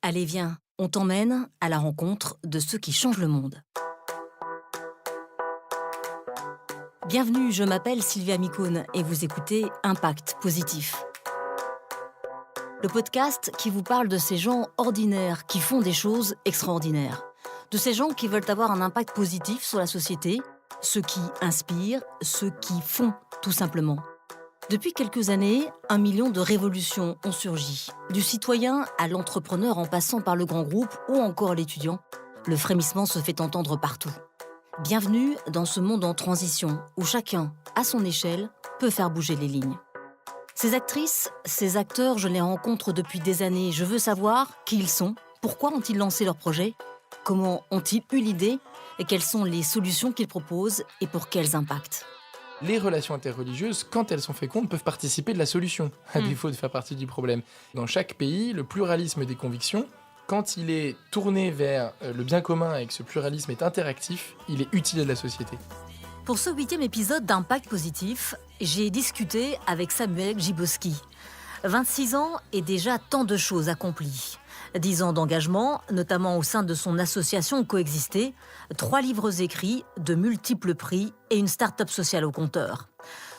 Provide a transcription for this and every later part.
Allez, viens, on t'emmène à la rencontre de ceux qui changent le monde. Bienvenue, je m'appelle Sylvia Mikoun et vous écoutez Impact Positif. Le podcast qui vous parle de ces gens ordinaires qui font des choses extraordinaires. De ces gens qui veulent avoir un impact positif sur la société, ceux qui inspirent, ceux qui font, tout simplement. Depuis quelques années, 1 million de révolutions ont surgi. Du citoyen à l'entrepreneur en passant par le grand groupe ou encore l'étudiant, le frémissement se fait entendre partout. Bienvenue dans ce monde en transition où chacun, à son échelle, peut faire bouger les lignes. Ces actrices, ces acteurs, je les rencontre depuis des années. Je veux savoir qui ils sont, pourquoi ont-ils lancé leur projet, comment ont-ils eu l'idée et quelles sont les solutions qu'ils proposent et pour quels impacts. Les relations interreligieuses, quand elles sont fécondes, peuvent participer de la solution, à défaut de faire partie du problème. Dans chaque pays, le pluralisme des convictions, quand il est tourné vers le bien commun et que ce pluralisme est interactif, il est utile à la société. Pour ce 8e épisode d'Impact Positif, j'ai discuté avec Samuel Grzybowski. 26 ans et déjà tant de choses accomplies. 10 ans d'engagement, notamment au sein de son association Coexister, 3 livres écrits, de multiples prix et une start-up sociale au compteur.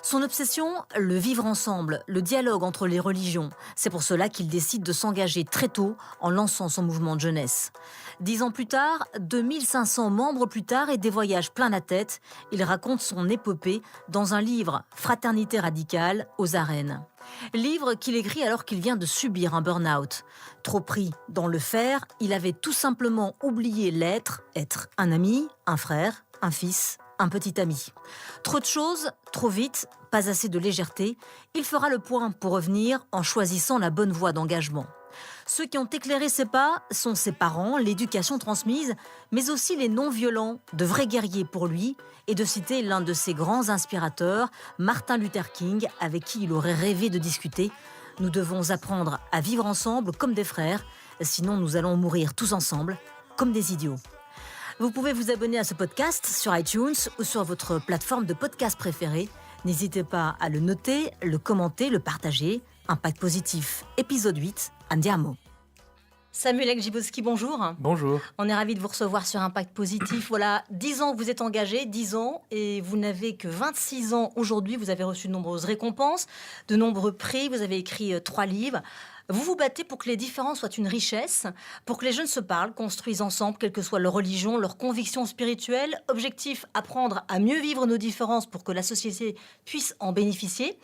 Son obsession, le vivre ensemble, le dialogue entre les religions. C'est pour cela qu'il décide de s'engager très tôt en lançant son mouvement de jeunesse. 10 ans plus tard, 2500 membres plus tard et des voyages plein la tête, il raconte son épopée dans un livre « Fraternité radicale » aux arènes. Livre qu'il écrit alors qu'il vient de subir un burn-out. Trop pris dans le faire, il avait tout simplement oublié l'être, être un ami, un frère, un fils, un petit ami. Trop de choses, trop vite, pas assez de légèreté. Il fera le point pour revenir en choisissant la bonne voie d'engagement. Ceux qui ont éclairé ses pas sont ses parents, l'éducation transmise, mais aussi les non-violents, de vrais guerriers pour lui, et de citer l'un de ses grands inspirateurs, Martin Luther King, avec qui il aurait rêvé de discuter. Nous devons apprendre à vivre ensemble comme des frères, sinon nous allons mourir tous ensemble, comme des idiots. Vous pouvez vous abonner à ce podcast sur iTunes ou sur votre plateforme de podcast préférée. N'hésitez pas à le noter, le commenter, le partager. Impact Positif, épisode 8, Andiamo. Samuel Grzybowski, bonjour. Bonjour. On est ravis de vous recevoir sur Impact Positif. Voilà, 10 ans que vous êtes engagé, 10 ans, et vous n'avez que 26 ans aujourd'hui. Vous avez reçu de nombreuses récompenses, de nombreux prix, vous avez écrit 3 livres. Vous vous battez pour que les différences soient une richesse, pour que les jeunes se parlent, construisent ensemble, quelle que soit leur religion, leur conviction spirituelle. Objectif, apprendre à mieux vivre nos différences pour que la société puisse en bénéficier.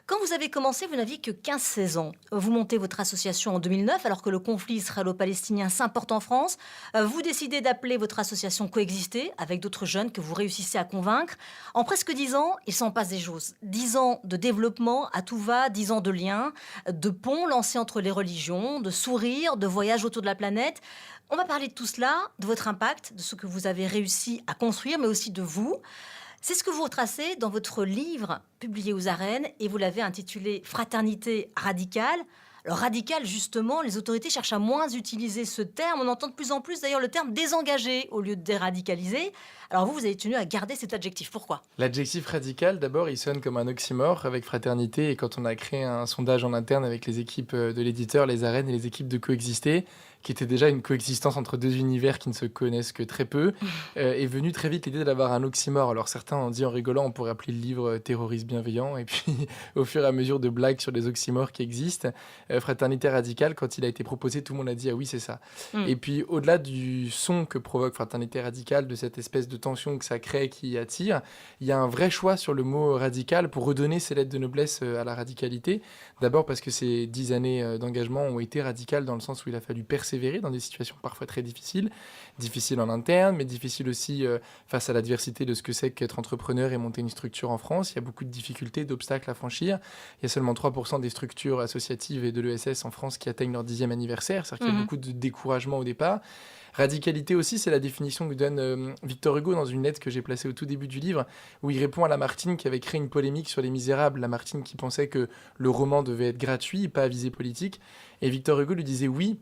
Quand vous avez commencé, vous n'aviez que 15-16 ans. Vous montez votre association en 2009, alors que le conflit israélo-palestinien s'importe en France. Vous décidez d'appeler votre association Coexister, avec d'autres jeunes que vous réussissez à convaincre. En presque 10 ans, il s'en passe des choses. 10 ans de développement à tout va, 10 ans de liens, de ponts lancés entre les religions, de sourires, de voyages autour de la planète. On va parler de tout cela, de votre impact, de ce que vous avez réussi à construire, mais aussi de vous. C'est ce que vous retracez dans votre livre publié aux arènes et vous l'avez intitulé « Fraternité radicale ». Alors radical, justement, les autorités cherchent à moins utiliser ce terme. On entend de plus en plus d'ailleurs le terme désengagé au lieu de déradicaliser. Alors vous avez tenu à garder cet adjectif. Pourquoi ? L'adjectif radical, d'abord, il sonne comme un oxymore avec fraternité. Et quand on a créé un sondage en interne avec les équipes de l'éditeur, les arènes et les équipes de Coexister, qui était déjà une coexistence entre deux univers qui ne se connaissent que très peu, est venue très vite l'idée d'avoir un oxymore. Alors certains ont dit en rigolant, on pourrait appeler le livre Terroriste bienveillant. Et puis, au fur et à mesure de blagues sur les oxymores qui existent, Fraternité radicale, quand il a été proposé, tout le monde a dit ah oui, c'est ça. Et puis, au-delà du son que provoque Fraternité radicale, de cette espèce de tension que ça crée qui attire, il y a un vrai choix sur le mot radical pour redonner ses lettres de noblesse à la radicalité. D'abord parce que ces 10 années d'engagement ont été radicales dans le sens où il a fallu persévérer dans des situations parfois très difficiles en interne, mais difficiles aussi face à l'adversité de ce que c'est qu'être entrepreneur et monter une structure en France. Il y a beaucoup de difficultés, d'obstacles à franchir. Il y a seulement 3% des structures associatives et de l'ESS en France qui atteignent leur 10e anniversaire. C'est-à-dire qu'il y a beaucoup de découragement au départ. Radicalité aussi, c'est la définition que donne Victor Hugo dans une lettre que j'ai placée au tout début du livre, où il répond à Lamartine qui avait créé une polémique sur Les Misérables. Lamartine qui pensait que le roman devait être gratuit, pas à visée politique. Et Victor Hugo lui disait oui,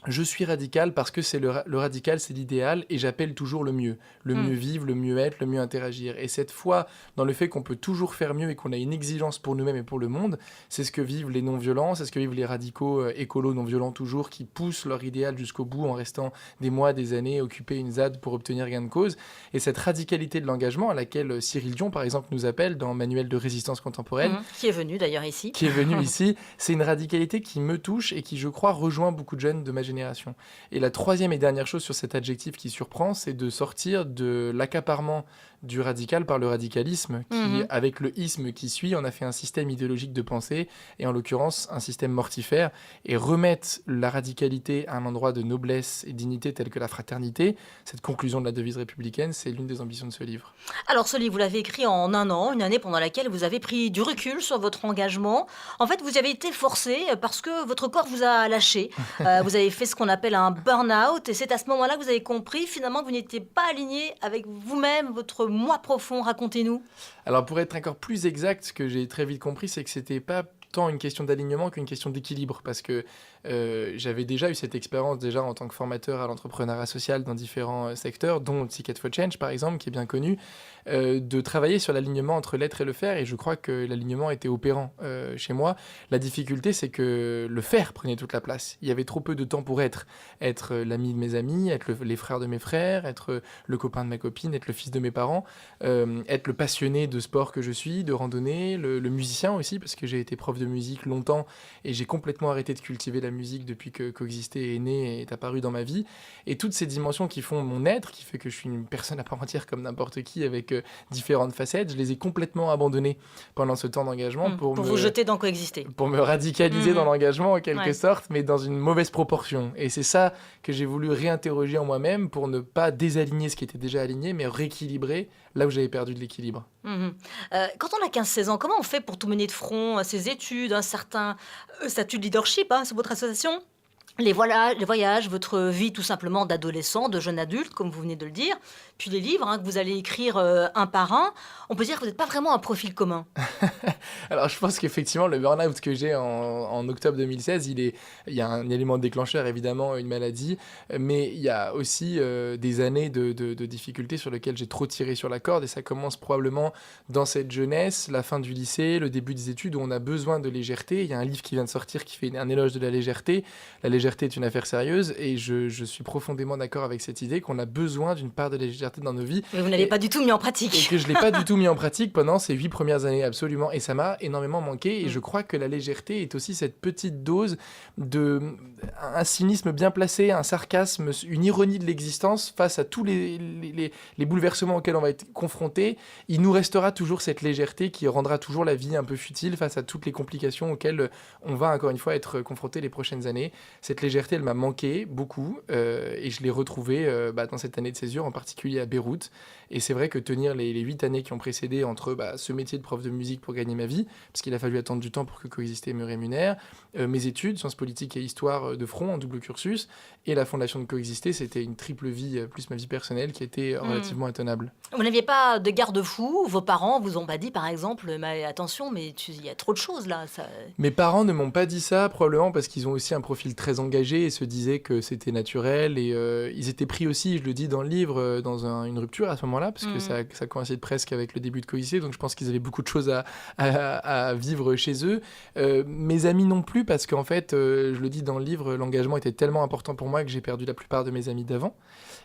Je suis radical parce que c'est le radical, c'est l'idéal et j'appelle toujours le mieux vivre, le mieux être, le mieux interagir. Et cette foi dans le fait qu'on peut toujours faire mieux et qu'on a une exigence pour nous-mêmes et pour le monde, c'est ce que vivent les non-violents, c'est ce que vivent les radicaux écolos non-violents toujours, qui poussent leur idéal jusqu'au bout en restant des mois, des années, occuper une ZAD pour obtenir gain de cause. Et cette radicalité de l'engagement à laquelle Cyril Dion, par exemple, nous appelle dans Manuel de résistance contemporaine, qui est venu d'ailleurs ici. Qui est venu ici, c'est une radicalité qui me touche et qui, je crois, rejoint beaucoup de jeunes de ma génération. Et la troisième et dernière chose sur cet adjectif qui surprend, c'est de sortir de l'accaparement du radical par le radicalisme, qui, avec le isme qui suit, on a fait un système idéologique de pensée, et en l'occurrence un système mortifère, et remettre la radicalité à un endroit de noblesse et dignité tel que la fraternité. Cette conclusion de la devise républicaine, c'est l'une des ambitions de ce livre. Alors ce livre, vous l'avez écrit en un an, une année pendant laquelle vous avez pris du recul sur votre engagement. En fait, vous y avez été forcé parce que votre corps vous a lâché. Vous avez fait ce qu'on appelle un burn-out, et c'est à ce moment-là que vous avez compris finalement que vous n'étiez pas aligné avec vous-même, votre moi profond. Racontez-nous. Alors pour être encore plus exact, ce que j'ai très vite compris, c'est que c'était pas tant une question d'alignement qu'une question d'équilibre, parce que j'avais déjà eu cette expérience déjà en tant que formateur à l'entrepreneuriat social dans différents secteurs, dont Ticket for Change par exemple, qui est bien connu, de travailler sur l'alignement entre l'être et le faire, et je crois que l'alignement était opérant chez moi. La difficulté, c'est que le faire prenait toute la place. Il y avait trop peu de temps pour être l'ami de mes amis, être les frères de mes frères, être le copain de ma copine, être le fils de mes parents, être le passionné de sport que je suis, de randonnée, le musicien aussi, parce que j'ai été prof de musique longtemps et j'ai complètement arrêté de cultiver la musique depuis que Coexister est né et est apparu dans ma vie. Et toutes ces dimensions qui font mon être, qui fait que je suis une personne à part entière comme n'importe qui avec différentes facettes, je les ai complètement abandonnées pendant ce temps d'engagement Pour vous jeter dans Coexister. Pour me radicaliser dans l'engagement en quelque sorte, mais dans une mauvaise proportion. Et c'est ça que j'ai voulu réinterroger en moi-même pour ne pas désaligner ce qui était déjà aligné, mais rééquilibrer là où j'avais perdu de l'équilibre. Quand on a 15-16 ans, comment on fait pour tout mener de front, ses études, un certain statut de leadership sur votre association ? Les voyages, votre vie tout simplement d'adolescent, de jeune adulte, comme vous venez de le dire, puis les livres que vous allez écrire un par un, on peut dire que vous n'êtes pas vraiment un profil commun. Alors je pense qu'effectivement, le burn-out que j'ai en octobre 2016, il y a un élément déclencheur, évidemment, une maladie, mais il y a aussi des années de difficultés sur lesquelles j'ai trop tiré sur la corde, et ça commence probablement dans cette jeunesse, la fin du lycée, le début des études, où on a besoin de légèreté. Il y a un livre qui vient de sortir qui fait un éloge de la légèreté. La légèreté est une affaire sérieuse, et je suis profondément d'accord avec cette idée qu'on a besoin d'une part de légèreté dans nos vies. Mais vous n'avez pas du tout mis en pratique. Et que je ne l'ai pas du tout mis en pratique pendant ces 8 premières années, absolument. Et ça m'a énormément manqué. Et je crois que la légèreté est aussi cette petite dose un cynisme bien placé, un sarcasme, une ironie de l'existence face à tous les bouleversements auxquels on va être confronté. Il nous restera toujours cette légèreté qui rendra toujours la vie un peu futile face à toutes les complications auxquelles on va encore une fois être confronté les prochaines années. Cette légèreté, elle m'a manqué beaucoup et je l'ai retrouvée dans cette année de césure, en particulier à Beyrouth. Et c'est vrai que tenir les 8 années qui ont précédé entre ce métier de prof de musique pour gagner ma vie, parce qu'il a fallu attendre du temps pour que Coexister me rémunère, mes études, sciences politiques et histoire de front en double cursus, et la fondation de Coexister, c'était une triple vie, plus ma vie personnelle, qui était relativement intenable. Vous n'aviez pas de garde-fou? Vos parents vous ont pas dit, par exemple, mais attention, mais il y a trop de choses là. Mes parents ne m'ont pas dit ça, probablement parce qu'ils ont aussi un profil très engagé et se disaient que c'était naturel. Et ils étaient pris aussi, je le dis dans le livre, dans une rupture à ce moment-là, parce que ça coïncide presque avec le début de Coexister, donc je pense qu'ils avaient beaucoup de choses à vivre chez eux. Mes amis non plus, parce qu'en fait, je le dis dans le livre, l'engagement était tellement important pour moi que j'ai perdu la plupart de mes amis d'avant.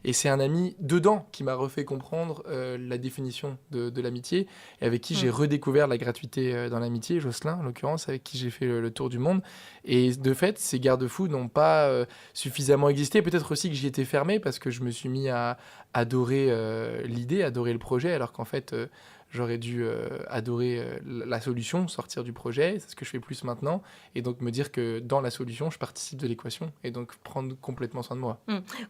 Et c'est un ami dedans qui m'a refait comprendre la définition de l'amitié, et avec qui j'ai redécouvert la gratuité dans l'amitié, Jocelyn en l'occurrence, avec qui j'ai fait le tour du monde. Et de fait, ces garde-fous n'ont pas suffisamment existé. Peut-être aussi que j'y étais fermé parce que je me suis mis à adorer l'idée, adorer le projet, alors qu'en fait... j'aurais dû adorer la solution, sortir du projet, c'est ce que je fais plus maintenant, et donc me dire que dans la solution, je participe de l'équation, et donc prendre complètement soin de moi.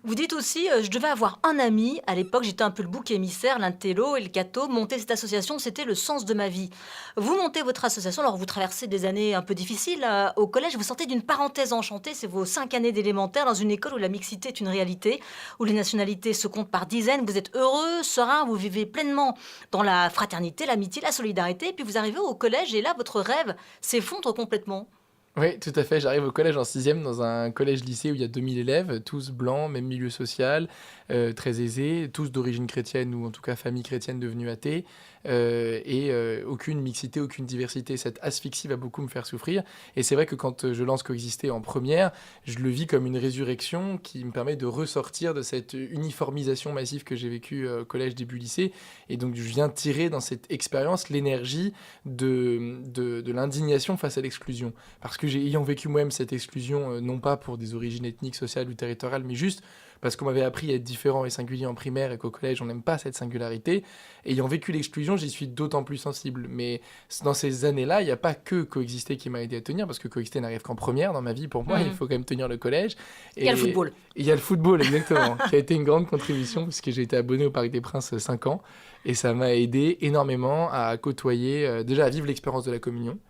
Vous dites aussi, je devais avoir un ami, à l'époque j'étais un peu le bouc émissaire, l'intello et le cato, monter cette association, c'était le sens de ma vie. Vous montez votre association, alors vous traversez des années un peu difficiles au collège, vous sortez d'une parenthèse enchantée, c'est vos 5 années d'élémentaire dans une école où la mixité est une réalité, où les nationalités se comptent par dizaines, vous êtes heureux, serein, vous vivez pleinement dans la fraternité, l'amitié, la solidarité, et puis vous arrivez au collège et là, votre rêve s'effondre complètement. Oui, tout à fait. J'arrive au collège en sixième dans un collège-lycée où il y a 2000 élèves, tous blancs, même milieu social, très aisés, tous d'origine chrétienne ou en tout cas famille chrétienne devenue athée, aucune mixité, aucune diversité. Cette asphyxie va beaucoup me faire souffrir. Et c'est vrai que quand je lance Coexister en première, je le vis comme une résurrection qui me permet de ressortir de cette uniformisation massive que j'ai vécue au collège, début lycée. Et donc je viens tirer dans cette expérience l'énergie de l'indignation face à l'exclusion. Parce que ayant vécu moi-même cette exclusion, non pas pour des origines ethniques, sociales ou territoriales, mais juste parce qu'on m'avait appris à être différent et singulier en primaire et qu'au collège, on n'aime pas cette singularité. Ayant vécu l'exclusion, j'y suis d'autant plus sensible. Mais dans ces années-là, il n'y a pas que Coexister qui m'a aidé à tenir, parce que Coexister n'arrive qu'en première dans ma vie. Pour moi, il faut quand même tenir le collège. Il y a le football. Il y a le football, exactement, qui a été une grande contribution, puisque j'ai été abonné au Parc des Princes 5 ans. Et ça m'a aidé énormément à côtoyer, déjà à vivre l'expérience de la communion,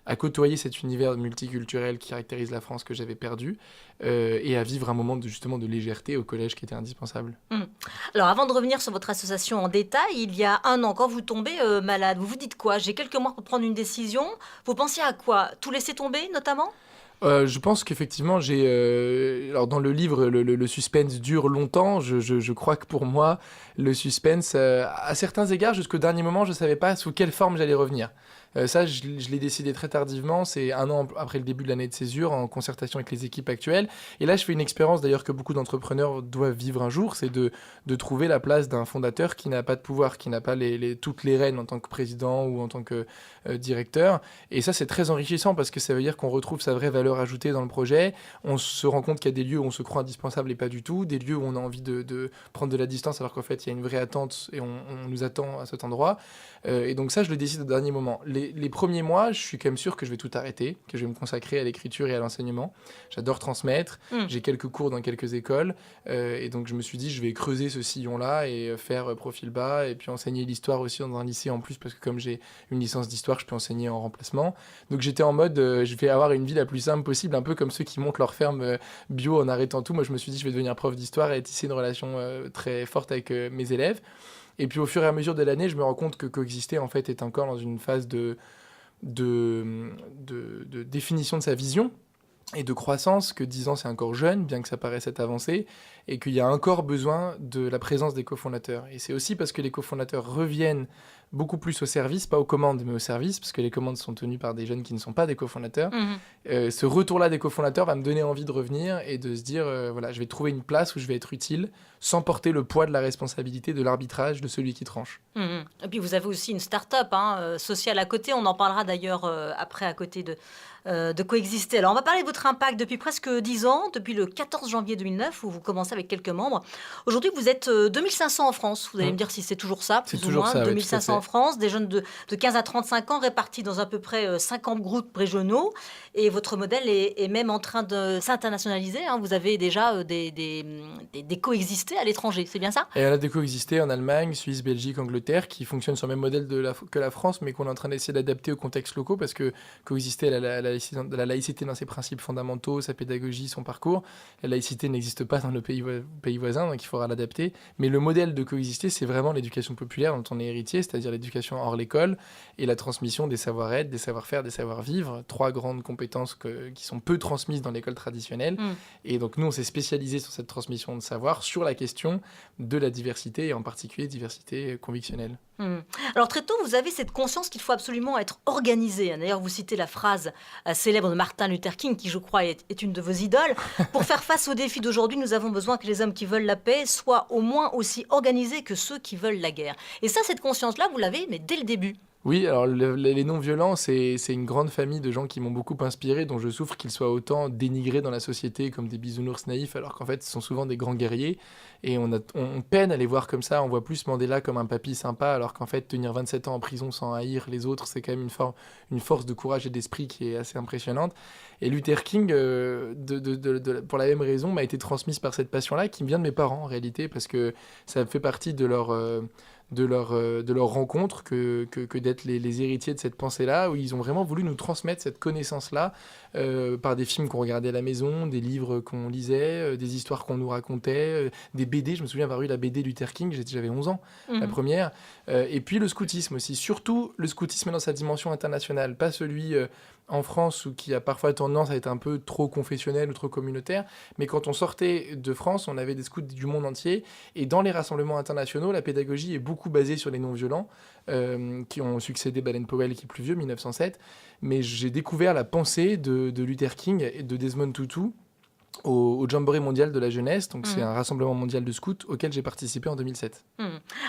à côtoyer cet univers multiculturel qui caractérise la France que j'avais perdu, et à vivre un moment justement de légèreté au collège qui était indispensable. Alors avant de revenir sur votre association en détail, il y a un an, quand vous tombez malade, vous vous dites quoi? J'ai quelques mois pour prendre une décision. Vous pensiez à quoi? Tout laisser tomber notamment? Je pense qu'effectivement, alors dans le livre, le suspense dure longtemps. Je crois que pour moi, le suspense, à certains égards, jusqu'au dernier moment, je ne savais pas sous quelle forme j'allais revenir. Ça, je l'ai décidé très tardivement. C'est un an après le début de l'année de césure, en concertation avec les équipes actuelles. Et là, je fais une expérience d'ailleurs que beaucoup d'entrepreneurs doivent vivre un jour, c'est de trouver la place d'un fondateur qui n'a pas de pouvoir, qui n'a pas toutes les rênes en tant que président ou en tant que directeur. Et ça, c'est très enrichissant parce que ça veut dire qu'on retrouve sa vraie valeur ajoutée dans le projet. On se rend compte qu'il y a des lieux où on se croit indispensable et pas du tout, des lieux où on a envie de prendre de la distance alors qu'en fait, il y a une vraie attente et on nous attend à cet endroit. Et donc ça, je le décide au dernier moment. Les premiers mois, je suis quand même sûr que je vais tout arrêter, que je vais me consacrer à l'écriture et à l'enseignement. J'adore transmettre. J'ai quelques cours dans quelques écoles. Et donc, je me suis dit, je vais creuser ce sillon-là et faire profil bas. Et puis enseigner l'histoire aussi dans un lycée en plus, parce que comme j'ai une licence d'histoire, je peux enseigner en remplacement. Donc, j'étais en mode, je vais avoir une vie la plus simple possible, un peu comme ceux qui montent leur ferme bio en arrêtant tout. Moi, je me suis dit, je vais devenir prof d'histoire et tisser une relation très forte avec mes élèves. Et puis au fur et à mesure de l'année, je me rends compte que Coexister en fait est encore dans une phase de définition de sa vision et de croissance, que 10 ans c'est encore jeune, bien que ça paraisse être avancé, et qu'il y a encore besoin de la présence des cofondateurs. Et c'est aussi parce que les cofondateurs reviennent beaucoup plus au service, pas aux commandes, mais au service, parce que les commandes sont tenues par des jeunes qui ne sont pas des cofondateurs. Ce retour-là des cofondateurs va me donner envie de revenir et de se dire, voilà, je vais trouver une place où je vais être utile, sans porter le poids de la responsabilité, de l'arbitrage de celui qui tranche. Et puis vous avez aussi une start-up sociale à côté, on en parlera d'ailleurs après à côté de Coexister. Alors on va parler de votre impact depuis presque 10 ans, depuis le 14 janvier 2009 où vous commencez avec quelques membres. Aujourd'hui vous êtes 2500 en France, vous allez me dire si c'est toujours ça, c'est plus toujours ou moins, ça, 2500 en France, des jeunes de 15 à 35 ans répartis dans à peu près 50 groupes régionaux, et votre modèle est même en train de s'internationaliser, vous avez déjà des coexistés à l'étranger, c'est bien ça? Et elle a des coexistés en Allemagne, Suisse, Belgique, Angleterre, qui fonctionnent sur le même modèle que la France, mais qu'on est en train d'essayer d'adapter aux contextes locaux, parce que coexister, elle a la laïcité dans ses principes fondamentaux, sa pédagogie, son parcours. La laïcité n'existe pas dans le pays voisin, donc il faudra l'adapter. Mais le modèle de coexister, c'est vraiment l'éducation populaire dont on est héritier, c'est-à-dire l'éducation hors l'école et la transmission des savoir-être, des savoir-faire, des savoir-vivre, 3 grandes compétences qui sont peu transmises dans l'école traditionnelle. Et donc nous, on s'est spécialisé sur cette transmission de savoir, sur la question de la diversité, et en particulier diversité convictionnelle. Alors très tôt, vous avez cette conscience qu'il faut absolument être organisé. D'ailleurs, vous citez la phrase célèbre de Martin Luther King, qui je crois est une de vos idoles. Pour faire face aux défis d'aujourd'hui, nous avons besoin que les hommes qui veulent la paix soient au moins aussi organisés que ceux qui veulent la guerre. Et ça, cette conscience-là, vous l'avez, mais dès le début. Oui, alors les non-violents, c'est une grande famille de gens qui m'ont beaucoup inspiré, dont je souffre qu'ils soient autant dénigrés dans la société comme des bisounours naïfs, alors qu'en fait, ce sont souvent des grands guerriers. Et on peine à les voir comme ça. On voit plus Mandela comme un papy sympa, alors qu'en fait, tenir 27 ans en prison sans haïr les autres, c'est quand même une force de courage et d'esprit qui est assez impressionnante. Et Luther King, pour la même raison, m'a été transmise par cette passion-là, qui me vient de mes parents en réalité, parce que ça fait partie de leur rencontre que d'être les héritiers de cette pensée-là, où ils ont vraiment voulu nous transmettre cette connaissance-là par des films qu'on regardait à la maison, des livres qu'on lisait, des histoires qu'on nous racontait, des BD. Je me souviens avoir eu la BD Luther King, j'avais 11 ans, la première. Et puis le scoutisme aussi, surtout le scoutisme dans sa dimension internationale, pas celui en France ou qui a parfois tendance à être un peu trop confessionnel ou trop communautaire. Mais quand on sortait de France, on avait des scouts du monde entier. Et dans les rassemblements internationaux, la pédagogie est beaucoup basée sur les non-violents, qui ont succédé Baden-Powell, qui est plus vieux, 1907. Mais j'ai découvert la pensée de Luther King et de Desmond Tutu au Jamboree mondial de la jeunesse. Donc c'est un rassemblement mondial de scouts auquel j'ai participé en 2007.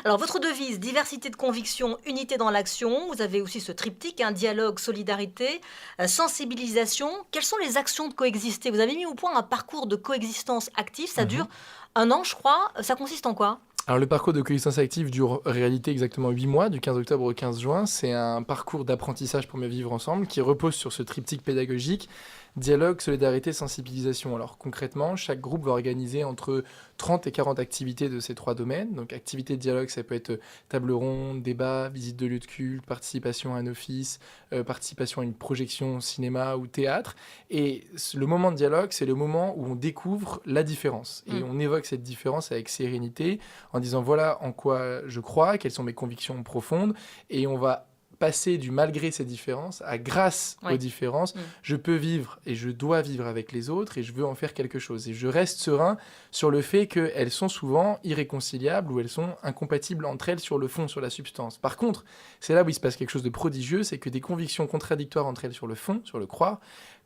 Alors votre devise, diversité de conviction, unité dans l'action. Vous avez aussi ce triptyque, dialogue, solidarité, sensibilisation. Quelles sont les actions de coexister? Vous avez mis au point un parcours de coexistence active. Ça dure 1 an, je crois. Ça consiste en quoi? Alors le parcours de coexistence active dure en réalité exactement 8 mois, du 15 octobre au 15 juin. C'est un parcours d'apprentissage pour mieux vivre ensemble qui repose sur ce triptyque pédagogique: dialogue, solidarité, sensibilisation. Alors concrètement, chaque groupe va organiser entre 30 et 40 activités de ces 3 domaines. Donc activité de dialogue, ça peut être table ronde, débat, visite de lieu de culte, participation à un office, participation à une projection cinéma ou théâtre. Et le moment de dialogue, c'est le moment où on découvre la différence. Et on évoque cette différence avec sérénité en disant voilà en quoi je crois, quelles sont mes convictions profondes. Et on va passer du malgré ces différences à grâce aux différences, je peux vivre et je dois vivre avec les autres et je veux en faire quelque chose. Et je reste serein sur le fait qu'elles sont souvent irréconciliables ou elles sont incompatibles entre elles sur le fond, sur la substance. Par contre, c'est là où il se passe quelque chose de prodigieux, c'est que des convictions contradictoires entre elles sur le fond, sur le croire,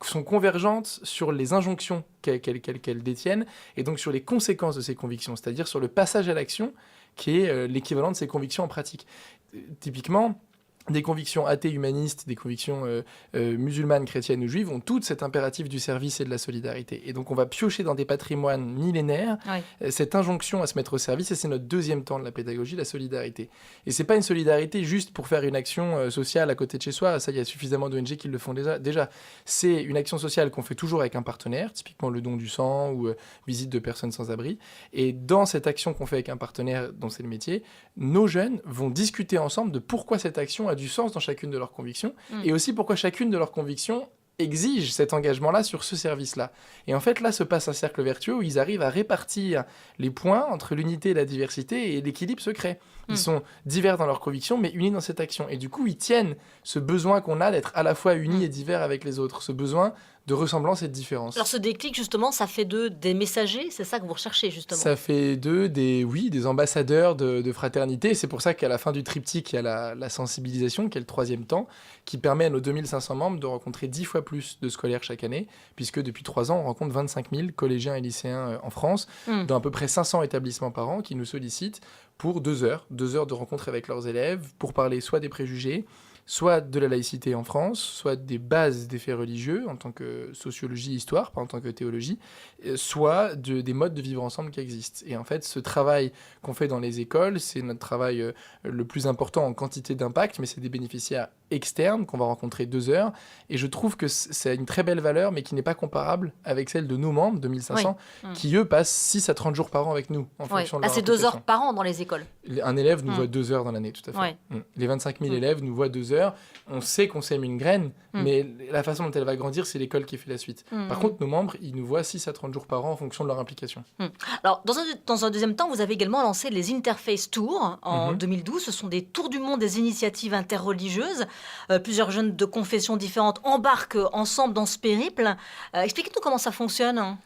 sont convergentes sur les injonctions qu'elles détiennent et donc sur les conséquences de ces convictions, c'est-à-dire sur le passage à l'action qui est l'équivalent de ces convictions en pratique. Typiquement, des convictions athées humanistes, des convictions musulmanes, chrétiennes ou juives ont toutes cet impératif du service et de la solidarité. Et donc on va piocher dans des patrimoines millénaires cette injonction à se mettre au service, et c'est notre deuxième temps de la pédagogie, la solidarité. Et c'est pas une solidarité juste pour faire une action sociale à côté de chez soi, ça il y a suffisamment d'ONG qui le font déjà. C'est une action sociale qu'on fait toujours avec un partenaire, typiquement le don du sang ou visite de personnes sans abri. Et dans cette action qu'on fait avec un partenaire dont c'est le métier, nos jeunes vont discuter ensemble de pourquoi cette action a du sens dans chacune de leurs convictions et aussi pourquoi chacune de leurs convictions exige cet engagement-là sur ce service-là. Et en fait, là se passe un cercle vertueux où ils arrivent à répartir les points entre l'unité et la diversité et l'équilibre se crée. Ils sont divers dans leurs convictions, mais unis dans cette action. Et du coup, ils tiennent ce besoin qu'on a d'être à la fois unis et divers avec les autres, ce besoin de ressemblance et de différence. Alors ce déclic, justement, ça fait d'eux des messagers, c'est ça que vous recherchez, justement? Ça fait d'eux des ambassadeurs de fraternité. C'est pour ça qu'à la fin du triptyque, il y a la sensibilisation, qui est le 3e temps, qui permet à nos 2500 membres de rencontrer 10 fois plus de scolaires chaque année, puisque depuis 3 ans, on rencontre 25 000 collégiens et lycéens en France, dans à peu près 500 établissements par an qui nous sollicitent pour 2 heures de rencontre avec leurs élèves, pour parler soit des préjugés, soit de la laïcité en France, soit des bases des faits religieux en tant que sociologie, histoire, pas en tant que théologie, soit des modes de vivre ensemble qui existent. Et en fait, ce travail qu'on fait dans les écoles, c'est notre travail le plus important en quantité d'impact, mais c'est des bénéficiaires externes qu'on va rencontrer 2 heures. Et je trouve que c'est une très belle valeur, mais qui n'est pas comparable avec celle de nos membres, 2500, qui eux passent 6 à 30 jours par an avec nous, en fonction de leur c'est 2 heures par an dans les écoles. Un élève nous voit 2 heures dans l'année, tout à fait. Les 25 000 élèves nous voient 2 heures. On sait qu'on sème une graine, mais la façon dont elle va grandir, c'est l'école qui fait la suite. Par contre, nos membres, ils nous voient 6 à 30 jours par an en fonction de leur implication. Alors, dans un deuxième temps, vous avez également lancé les Interface Tours en 2012. Ce sont des tours du monde des initiatives interreligieuses. Plusieurs jeunes de confessions différentes embarquent ensemble dans ce périple. Expliquez-nous comment ça fonctionne.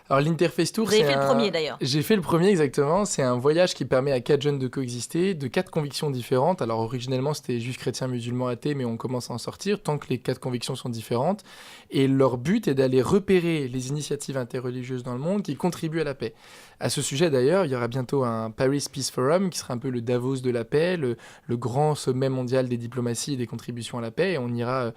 Alors l'Interface Tour, vous avez fait le premier d'ailleurs. J'ai fait le premier exactement. C'est un voyage qui permet à 4 jeunes de coexister, de 4 convictions différentes. Alors originellement c'était juif, chrétien, musulman, athée, mais on commence à en sortir tant que les 4 convictions sont différentes. Et leur but est d'aller repérer les initiatives interreligieuses dans le monde qui contribuent à la paix. À ce sujet d'ailleurs, il y aura bientôt un Paris Peace Forum qui sera un peu le Davos de la paix, le grand sommet mondial des diplomaties et des contributions à la paix. Et on ira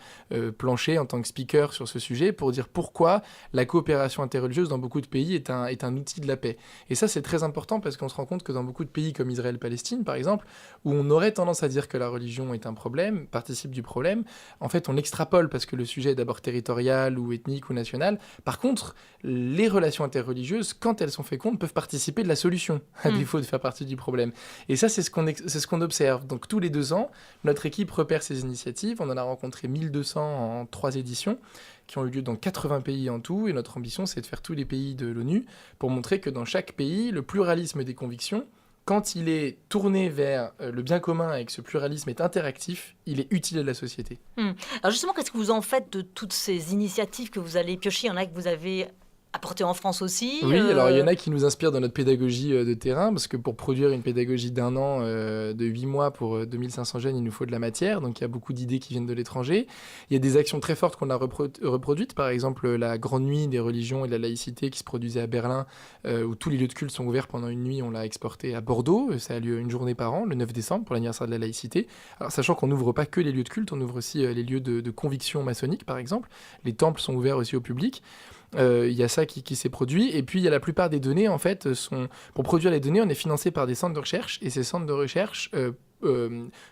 plancher en tant que speaker sur ce sujet pour dire pourquoi la coopération interreligieuse dans beaucoup de pays est un outil de la paix. Et ça, c'est très important parce qu'on se rend compte que dans beaucoup de pays comme Israël-Palestine, par exemple, où on aurait tendance à dire que la religion est un problème, participe du problème, en fait, on extrapole parce que le sujet est d'abord territorial ou ethnique ou national. Par contre, les relations interreligieuses, quand elles sont fécondes, peuvent participer de la solution, à défaut de faire partie du problème. Et ça, c'est ce qu'on observe. Donc, tous les 2 ans, notre équipe repère ces initiatives. On en a rencontré 1200 en 3 éditions, qui ont eu lieu dans 80 pays en tout, et notre ambition, c'est de faire tous les pays de l'ONU pour montrer que dans chaque pays, le pluralisme des convictions quand il est tourné vers le bien commun et que ce pluralisme est interactif, il est utile à la société. Alors justement, qu'est-ce que vous en faites de toutes ces initiatives que vous allez piocher? Il y en a que vous avez apportées en France aussi. Oui, alors il y en a qui nous inspirent dans notre pédagogie de terrain, parce que pour produire une pédagogie d'1 an, de 8 mois pour 2500 jeunes, il nous faut de la matière, donc il y a beaucoup d'idées qui viennent de l'étranger. Il y a des actions très fortes qu'on a reproduites, par exemple la Grande Nuit des religions et de la laïcité qui se produisait à Berlin, où tous les lieux de culte sont ouverts pendant une nuit, on l'a exporté à Bordeaux, ça a lieu une journée par an, le 9 décembre, pour l'anniversaire de la laïcité. Alors sachant qu'on n'ouvre pas que les lieux de culte, on ouvre aussi les lieux de conviction maçonnique, par exemple. Les temples sont ouverts aussi au public. Il y a ça qui s'est produit. Et puis, il y a la plupart des données, en fait, pour produire les données, on est financé par des centres de recherche. Et ces centres de recherche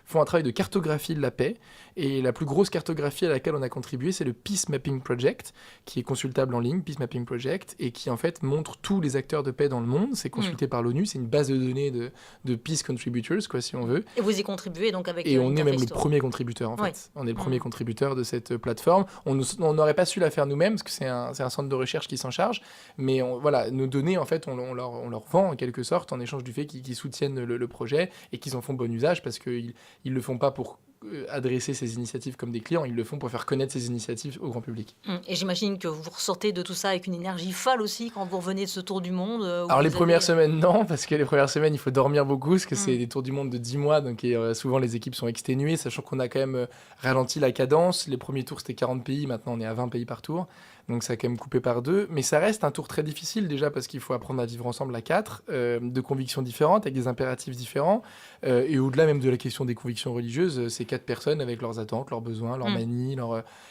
font un travail de cartographie de la paix. Et la plus grosse cartographie à laquelle on a contribué, c'est le Peace Mapping Project, qui est consultable en ligne, Peace Mapping Project, et qui, en fait, montre tous les acteurs de paix dans le monde. C'est consulté par l'ONU. C'est une base de données de Peace Contributors, quoi, si on veut. Et vous y contribuez donc avec Et on est même le Interface premier contributeur, en fait. Ouais. On est le premier contributeur de cette plateforme. On n'aurait pas su la faire nous-mêmes, parce que c'est un centre de recherche qui s'en charge. Mais voilà, nos données, en fait, on leur vend, en quelque sorte, en échange du fait qu'ils soutiennent le projet et qu'ils en font bon usage, parce qu'ils ne le font pas pour adresser ces initiatives comme des clients, ils le font pour faire connaître ces initiatives au grand public. Et j'imagine que vous ressortez de tout ça avec une énergie folle aussi quand vous revenez de ce tour du monde. Alors les premières semaines, non, parce que les premières semaines, il faut dormir beaucoup, parce que c'est des tours du monde de 10 mois, donc souvent les équipes sont exténuées, sachant qu'on a quand même ralenti la cadence. Les premiers tours, c'était 40 pays, maintenant on est à 20 pays par tour. Donc ça a quand même coupé par 2. Mais ça reste un tour très difficile déjà parce qu'il faut apprendre à vivre ensemble à 4, de convictions différentes, avec des impératifs différents. Et au-delà même de la question des convictions religieuses, c'est 4 personnes avec leurs attentes, leurs besoins, leurs manies,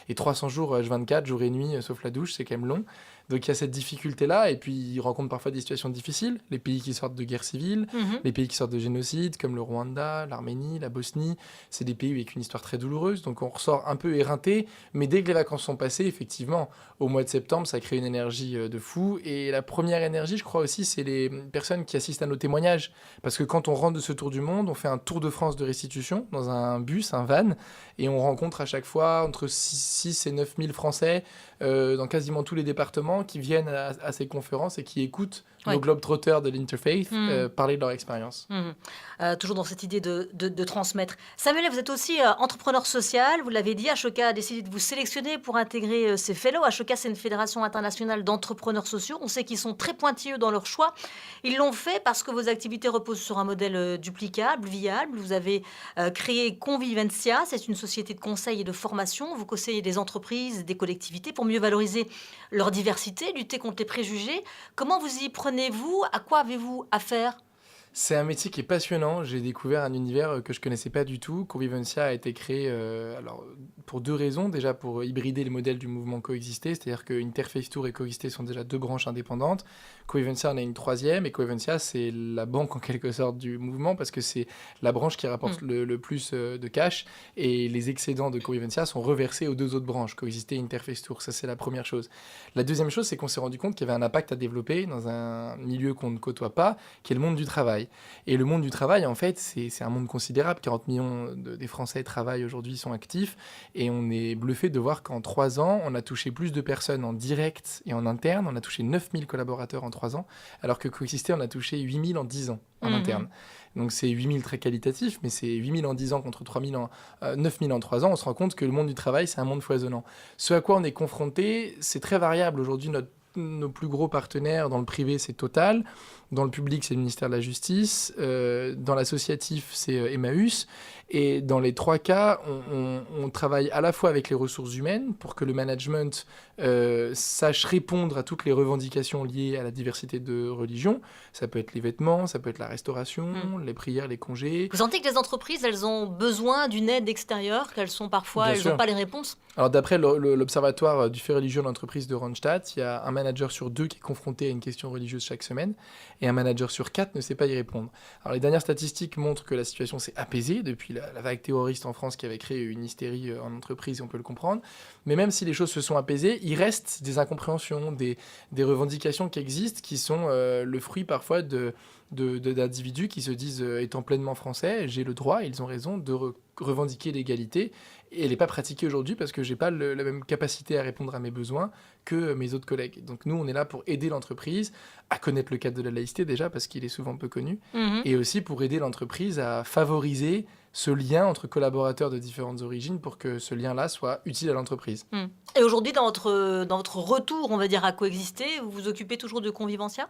et 300 jours, H24, jour et nuit, sauf la douche, c'est quand même long. Donc il y a cette difficulté-là, et puis ils rencontrent parfois des situations difficiles, les pays qui sortent de guerre civile, les pays qui sortent de génocide, comme le Rwanda, l'Arménie, la Bosnie, c'est des pays avec une histoire très douloureuse, donc on ressort un peu éreinté, mais dès que les vacances sont passées, effectivement, au mois de septembre, ça crée une énergie de fou, et la première énergie, je crois aussi, c'est les personnes qui assistent à nos témoignages, parce que quand on rentre de ce tour du monde, on fait un tour de France de restitution, dans un bus, un van, et on rencontre à chaque fois entre 6 et 9 000 Français, dans quasiment tous les départements, qui viennent à ces conférences et qui écoutent nos globetrotters de l'Interfaith parler de leur expérience. Toujours dans cette idée de transmettre. Samuel, vous êtes aussi entrepreneur social, vous l'avez dit, Ashoka a décidé de vous sélectionner pour intégrer ses fellows. Ashoka, c'est une fédération internationale d'entrepreneurs sociaux. On sait qu'ils sont très pointilleux dans leur choix. Ils l'ont fait parce que vos activités reposent sur un modèle duplicable, viable. Vous avez créé Convivencia, c'est une société de conseil et de formation. Vous conseillez des entreprises, des collectivités pour mieux valoriser leur diversité, lutter contre les préjugés. Comment vous y prenez-vous? À quoi avez-vous affaire? C'est un métier qui est passionnant. J'ai découvert un univers que je connaissais pas du tout. Convivencia a été créé alors, pour 2 raisons. Déjà pour hybrider les modèles du mouvement Coexister, c'est-à-dire que Interfaith Tour et Coexister sont déjà 2 branches indépendantes. Convivencia en a une 3e, et Convivencia, c'est la banque en quelque sorte du mouvement, parce que c'est la branche qui rapporte le plus de cash, et les excédents de Convivencia sont reversés aux 2 autres branches, Coexister et Interfaith Tour. Ça, c'est la première chose. La deuxième chose, c'est qu'on s'est rendu compte qu'il y avait un impact à développer dans un milieu qu'on ne côtoie pas, qui est le monde du travail. Et le monde du travail, en fait, c'est un monde considérable. 40 millions des Français travaillent aujourd'hui, sont actifs, et on est bluffé de voir qu'en 3 ans, on a touché plus de personnes en direct et en interne. On a touché 9000 collaborateurs en 3 ans, alors que Coexister, on a touché 8000 en 10 ans en interne. Donc c'est 8000 très qualitatifs, mais c'est 8000 en 10 ans contre 9000 en 3 ans. On se rend compte que le monde du travail, c'est un monde foisonnant. Ce à quoi on est confronté, c'est très variable. Aujourd'hui, nos plus gros partenaires dans le privé, c'est Total. Dans le public, c'est le ministère de la Justice. Dans l'associatif, c'est Emmaüs. Et dans les 3 cas, on travaille à la fois avec les ressources humaines pour que le management sache répondre à toutes les revendications liées à la diversité de religions. Ça peut être les vêtements, ça peut être la restauration, les prières, les congés. Vous sentez que les entreprises, elles ont besoin d'une aide extérieure, qu'elles sont parfois, elles n'ont pas les réponses? Alors d'après l'Observatoire du fait religieux de l'entreprise de Randstad, il y a un manager sur 2 qui est confronté à une question religieuse chaque semaine, et un manager sur 4 ne sait pas y répondre. Alors les dernières statistiques montrent que la situation s'est apaisée depuis la vague terroriste en France qui avait créé une hystérie en entreprise, on peut le comprendre. Mais même si les choses se sont apaisées, il reste des incompréhensions, des revendications qui existent, qui sont le fruit parfois d'individus qui se disent étant pleinement français, j'ai le droit, ils ont raison, de revendiquer l'égalité. Et elle n'est pas pratiquée aujourd'hui parce que je n'ai pas la même capacité à répondre à mes besoins que mes autres collègues. Donc nous, on est là pour aider l'entreprise à connaître le cadre de la laïcité déjà, parce qu'il est souvent peu connu, et aussi pour aider l'entreprise à favoriser ce lien entre collaborateurs de différentes origines pour que ce lien-là soit utile à l'entreprise. Et aujourd'hui, dans votre retour, on va dire, à coexister, vous vous occupez toujours de Convivencia ?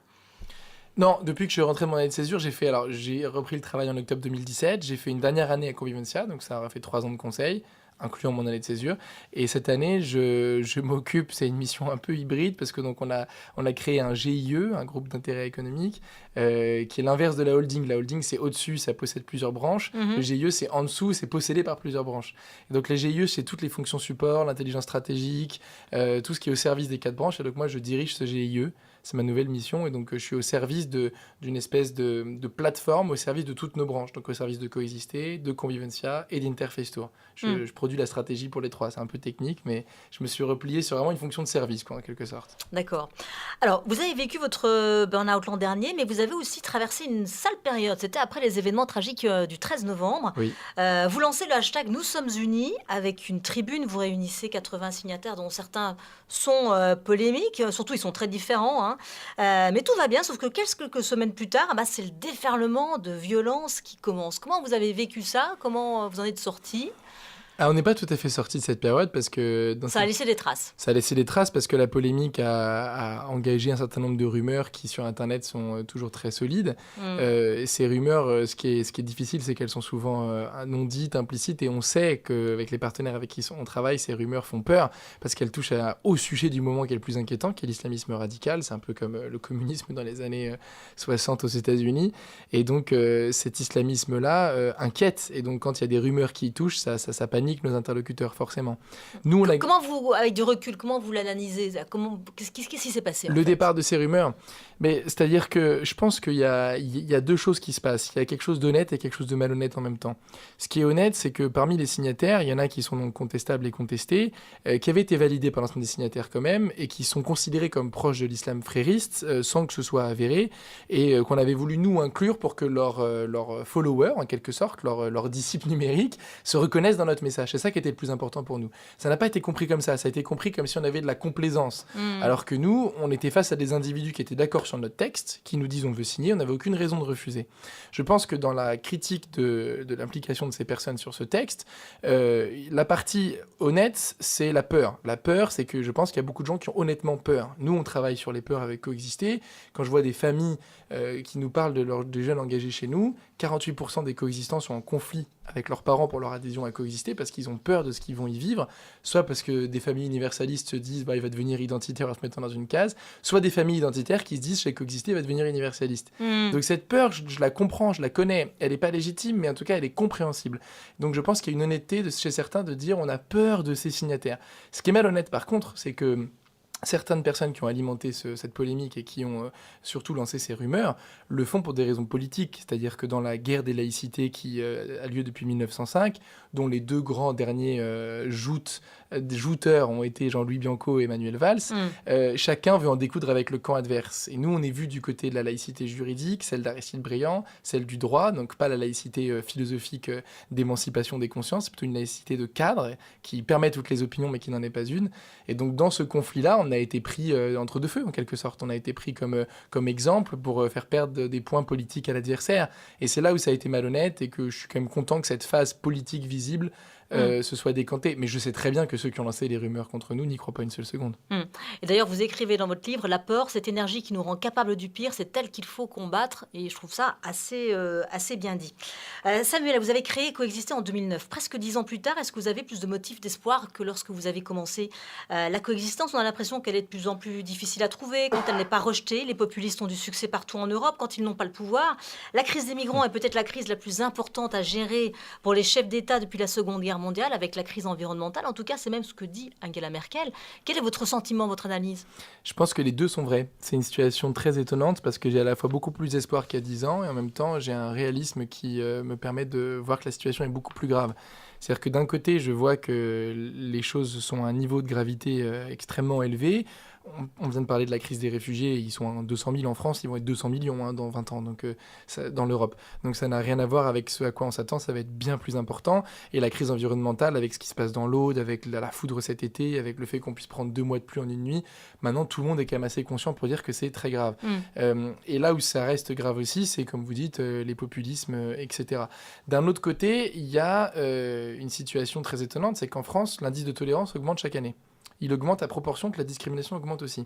Non, depuis que je suis rentré de mon année de césure, j'ai repris le travail en octobre 2017, j'ai fait une dernière année à Convivencia, donc ça aura fait 3 ans de conseil, incluant mon année de césure. Et cette année, je m'occupe, c'est une mission un peu hybride, parce que donc on a créé un GIE, un groupe d'intérêt économique, qui est l'inverse de la holding. La holding, c'est au-dessus, ça possède plusieurs branches. Le GIE, c'est en dessous, c'est possédé par plusieurs branches. Et donc les GIE, c'est toutes les fonctions support, l'intelligence stratégique, tout ce qui est au service des 4 branches. Et donc moi, je dirige ce GIE. C'est ma nouvelle mission, et donc je suis au service d'une espèce de plateforme, au service de toutes nos branches, donc au service de Coexister, de Convivencia et d'Interface Tour. Je produis la stratégie pour les 3, c'est un peu technique, mais je me suis replié sur vraiment une fonction de service, quoi, en quelque sorte. D'accord. Alors, vous avez vécu votre burn-out l'an dernier, mais vous avez aussi traversé une sale période. C'était après les événements tragiques du 13 novembre. Oui. Vous lancez le hashtag Nous sommes unis avec une tribune. Vous réunissez 80 signataires, dont certains sont polémiques, surtout ils sont très différents, hein. Mais tout va bien, sauf que quelques semaines plus tard, c'est le déferlement de violence qui commence. Comment vous avez vécu ça ? Comment vous en êtes sortis ? Alors, on n'est pas tout à fait sorti de cette période parce que... Ça a laissé des traces. Ça a laissé des traces parce que la polémique a engagé un certain nombre de rumeurs qui, sur Internet, sont toujours très solides. Et ces rumeurs, ce qui est difficile, c'est qu'elles sont souvent non dites, implicites. Et on sait qu'avec les partenaires avec qui on travaille, ces rumeurs font peur parce qu'elles touchent au sujet du moment qui est le plus inquiétant, qui est l'islamisme radical. C'est un peu comme le communisme dans les années 60 aux États-Unis. Et donc, cet islamisme-là inquiète. Et donc, quand il y a des rumeurs qui y touchent, ça panique nos interlocuteurs, forcément. Nous, comment vous, avec du recul, comment vous l'analysez ? Qu'est-ce qui s'est passé Le départ de ces rumeurs, c'est-à-dire que je pense qu'il y a 2 choses qui se passent. Il y a quelque chose d'honnête et quelque chose de malhonnête en même temps. Ce qui est honnête, c'est que parmi les signataires, il y en a qui sont donc contestables et contestés, qui avaient été validés par l'ensemble des signataires quand même, et qui sont considérés comme proches de l'islam frériste, sans que ce soit avéré, et qu'on avait voulu nous inclure pour que leurs followers, en quelque sorte, leurs disciples numériques, se reconnaissent dans notre message. C'est ça qui était le plus important pour nous. Ça n'a pas été compris comme ça a été compris comme si on avait de la complaisance. Alors que nous, on était face à des individus qui étaient d'accord sur notre texte, qui nous disent on veut signer, on n'avait aucune raison de refuser. Je pense que dans la critique de l'implication de ces personnes sur ce texte, la partie honnête, c'est la peur. La peur, c'est que je pense qu'il y a beaucoup de gens qui ont honnêtement peur. Nous, on travaille sur les peurs avec Coexister. Quand je vois des familles qui nous parlent de jeunes engagés chez nous, 48% des coexistants sont en conflit avec leurs parents pour leur adhésion à Coexister parce qu'ils ont peur de ce qu'ils vont y vivre, soit parce que des familles universalistes se disent il va devenir identitaire en se mettant dans une case, soit des familles identitaires qui se disent chez Coexister il va devenir universaliste. Donc cette peur, je la comprends, je la connais, elle n'est pas légitime, mais en tout cas elle est compréhensible. Donc je pense qu'il y a une honnêteté chez certains de dire on a peur de ces signataires. Ce qui est malhonnête par contre, c'est que certaines personnes qui ont alimenté cette polémique et qui ont surtout lancé ces rumeurs le font pour des raisons politiques, c'est-à-dire que dans la guerre des laïcités qui a lieu depuis 1905, dont les 2 grands derniers jouteurs ont été Jean-Louis Bianco et Manuel Valls, chacun veut en découdre avec le camp adverse. Et nous, on est vu du côté de la laïcité juridique, celle d'Aristide Briand, celle du droit, donc pas la laïcité philosophique d'émancipation des consciences, c'est plutôt une laïcité de cadre qui permet toutes les opinions mais qui n'en est pas une. Et donc dans ce conflit-là, on a été pris entre 2 feux en quelque sorte. On a été pris comme exemple pour faire perdre des points politiques à l'adversaire. Et c'est là où ça a été malhonnête et que je suis quand même content que cette phase politique visible se soit décantée. Mais je sais très bien que ceux qui ont lancé les rumeurs contre nous n'y croient pas une seule seconde. Et d'ailleurs, vous écrivez dans votre livre, la peur, cette énergie qui nous rend capables du pire, c'est elle qu'il faut combattre. Et je trouve ça assez bien dit. Samuel, vous avez créé Coexister en 2009. Presque 10 ans plus tard, est-ce que vous avez plus de motifs d'espoir que lorsque vous avez commencé la coexistence? On a l'impression qu'elle est de plus en plus difficile à trouver. Quand elle n'est pas rejetée, les populistes ont du succès partout en Europe. Quand ils n'ont pas le pouvoir, la crise des migrants est peut-être la crise la plus importante à gérer pour les chefs d'État depuis la Seconde Guerre mondiale, avec la crise environnementale. En tout cas, c'est même ce que dit Angela Merkel. Quel est votre sentiment, votre analyse? Je pense que les 2 sont vrais. C'est une situation très étonnante parce que j'ai à la fois beaucoup plus d'espoir qu'il y a 10 ans et en même temps, j'ai un réalisme qui me permet de voir que la situation est beaucoup plus grave. C'est-à-dire que d'un côté, je vois que les choses sont à un niveau de gravité extrêmement élevé. On vient de parler de la crise des réfugiés, ils sont 200 000 en France, ils vont être 200 millions dans 20 ans donc, dans l'Europe. Donc ça n'a rien à voir avec ce à quoi on s'attend, ça va être bien plus important. Et la crise environnementale, avec ce qui se passe dans l'Aude, avec la foudre cet été, avec le fait qu'on puisse prendre 2 mois de pluie en une nuit, maintenant tout le monde est quand même assez conscient pour dire que c'est très grave. Et là où ça reste grave aussi, c'est comme vous dites, les populismes, etc. D'un autre côté, il y a une situation très étonnante, c'est qu'en France, l'indice de tolérance augmente chaque année. Il augmente à proportion que la discrimination augmente aussi.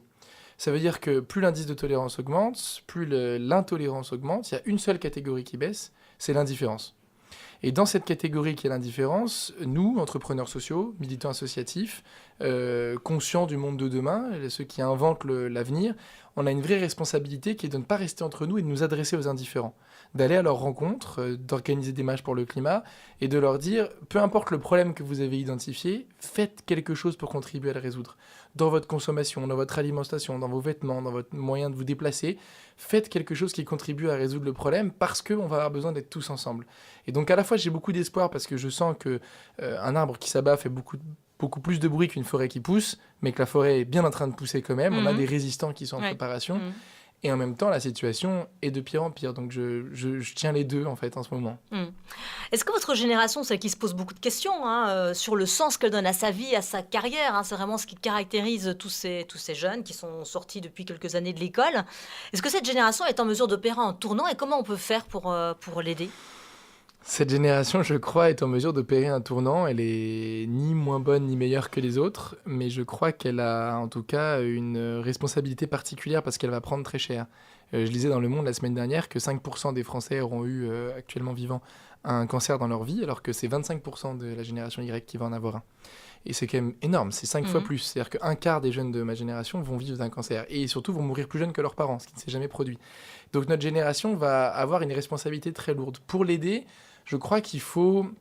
Ça veut dire que plus l'indice de tolérance augmente, plus l'intolérance augmente. Il y a une seule catégorie qui baisse, c'est l'indifférence. Et dans cette catégorie qui est l'indifférence, nous, entrepreneurs sociaux, militants associatifs, conscients du monde de demain, ceux qui inventent l'avenir, on a une vraie responsabilité qui est de ne pas rester entre nous et de nous adresser aux indifférents. D'aller à leur rencontre, d'organiser des marches pour le climat et de leur dire, peu importe le problème que vous avez identifié, faites quelque chose pour contribuer à le résoudre. Dans votre consommation, dans votre alimentation, dans vos vêtements, dans votre moyen de vous déplacer, faites quelque chose qui contribue à résoudre le problème parce qu'on va avoir besoin d'être tous ensemble. Et donc à la fois j'ai beaucoup d'espoir parce que je sens qu'un arbre qui s'abat fait beaucoup plus de bruit qu'une forêt qui pousse, mais que la forêt est bien en train de pousser quand même. On a des résistants qui sont en préparation. Et en même temps, la situation est de pire en pire. Donc je tiens les deux en fait en ce moment. Est-ce que votre génération, celle qui se pose beaucoup de questions sur le sens qu'elle donne à sa vie, à sa carrière, c'est vraiment ce qui caractérise tous ces jeunes qui sont sortis depuis quelques années de l'école. Est-ce que cette génération est en mesure d'opérer un tournant et comment on peut faire pour l'aider ? Cette génération, je crois, est en mesure d'opérer un tournant. Elle est ni moins bonne ni meilleure que les autres, mais je crois qu'elle a en tout cas une responsabilité particulière parce qu'elle va prendre très cher. Je lisais dans Le Monde la semaine dernière que 5% des Français auront eu, actuellement vivants, un cancer dans leur vie, alors que c'est 25% de la génération Y qui va en avoir un. Et c'est quand même énorme, c'est 5 fois plus. C'est-à-dire qu'un quart des jeunes de ma génération vont vivre d'un cancer. Et surtout vont mourir plus jeunes que leurs parents, ce qui ne s'est jamais produit. Donc notre génération va avoir une responsabilité très lourde. Pour l'aider, je crois qu'il faut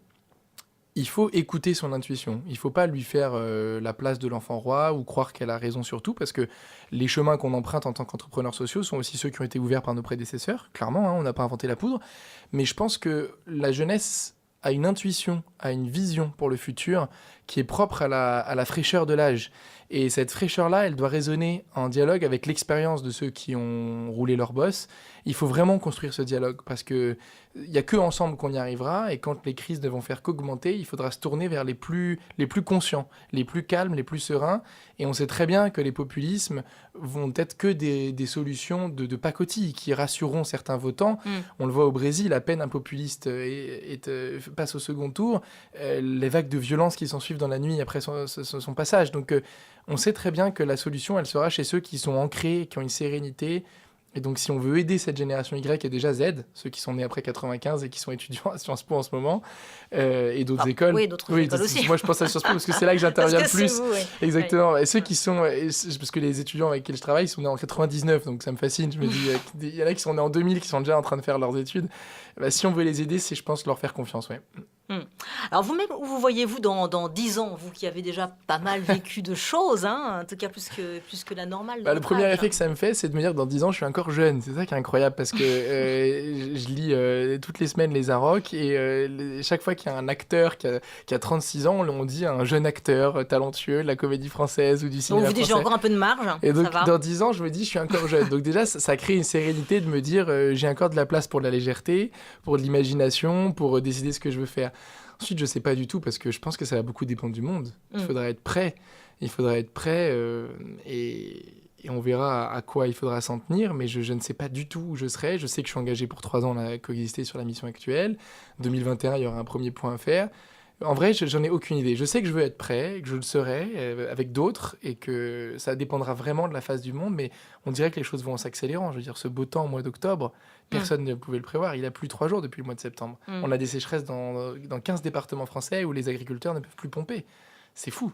écouter son intuition. Il ne faut pas lui faire la place de l'enfant roi ou croire qu'elle a raison sur tout, parce que les chemins qu'on emprunte en tant qu'entrepreneurs sociaux sont aussi ceux qui ont été ouverts par nos prédécesseurs. Clairement, on n'a pas inventé la poudre. Mais je pense que la jeunesse a une intuition, a une vision pour le futur qui est propre à la fraîcheur de l'âge. Et cette fraîcheur-là, elle doit résonner en dialogue avec l'expérience de ceux qui ont roulé leur bosse. Il faut vraiment construire ce dialogue parce qu'il n'y a que ensemble qu'on y arrivera. Et quand les crises ne vont faire qu'augmenter, il faudra se tourner vers les plus conscients, les plus calmes, les plus sereins. Et on sait très bien que les populismes vont être que des solutions de pacotille qui rassureront certains votants. On le voit au Brésil, à peine un populiste passe au second tour, les vagues de violence qui s'en suivent dans la nuit après son passage. Donc on sait très bien que la solution, elle sera chez ceux qui sont ancrés, qui ont une sérénité. Et donc, si on veut aider cette génération Y et déjà Z, ceux qui sont nés après 95 et qui sont étudiants à Sciences Po en ce moment, et d'autres écoles. Oui, d'autres écoles aussi. Moi, je pense à Sciences Po parce que c'est là que j'interviens le plus. Vous, oui. Exactement. Oui. Et ceux qui sont... parce que les étudiants avec qui je travaille, ils sont nés en 99, donc ça me fascine. Je me dis, il y en a qui sont nés en 2000, qui sont déjà en train de faire leurs études. Si on veut les aider, c'est, je pense, leur faire confiance, ouais. Alors vous-même, où vous voyez-vous dans 10 ans, vous qui avez déjà pas mal vécu de choses, en tout cas plus que la normale. Le premier effet que ça me fait, c'est de me dire que dans 10 ans, je suis encore jeune. C'est ça qui est incroyable parce que je lis toutes les semaines les Arocs et chaque fois qu'il y a un acteur qui a 36 ans, on dit un jeune acteur talentueux de la comédie française ou du cinéma donc vous dites, français. j'ai encore un peu de marge. Et donc ça va. dans 10 ans, je me dis, je suis encore jeune. Donc déjà, ça crée une sérénité de me dire, j'ai encore de la place pour de la légèreté, pour de l'imagination, pour décider ce que je veux faire. Ensuite, je ne sais pas du tout parce que je pense que ça va beaucoup dépendre du monde. Il faudra être prêt. Il faudra être prêt et on verra à quoi il faudra s'en tenir. Mais je ne sais pas du tout où je serai. Je sais que je suis engagé pour 3 ans à coexister sur la mission actuelle. 2021, il y aura un premier point à faire. En vrai, j'en ai aucune idée. Je sais que je veux être prêt, que je le serai avec d'autres et que ça dépendra vraiment de la face du monde. Mais on dirait que les choses vont en s'accélérant. Je veux dire, ce beau temps au mois d'octobre, personne ne pouvait le prévoir. Il a plu 3 jours depuis le mois de septembre. On a des sécheresses dans 15 départements français où les agriculteurs ne peuvent plus pomper. C'est fou.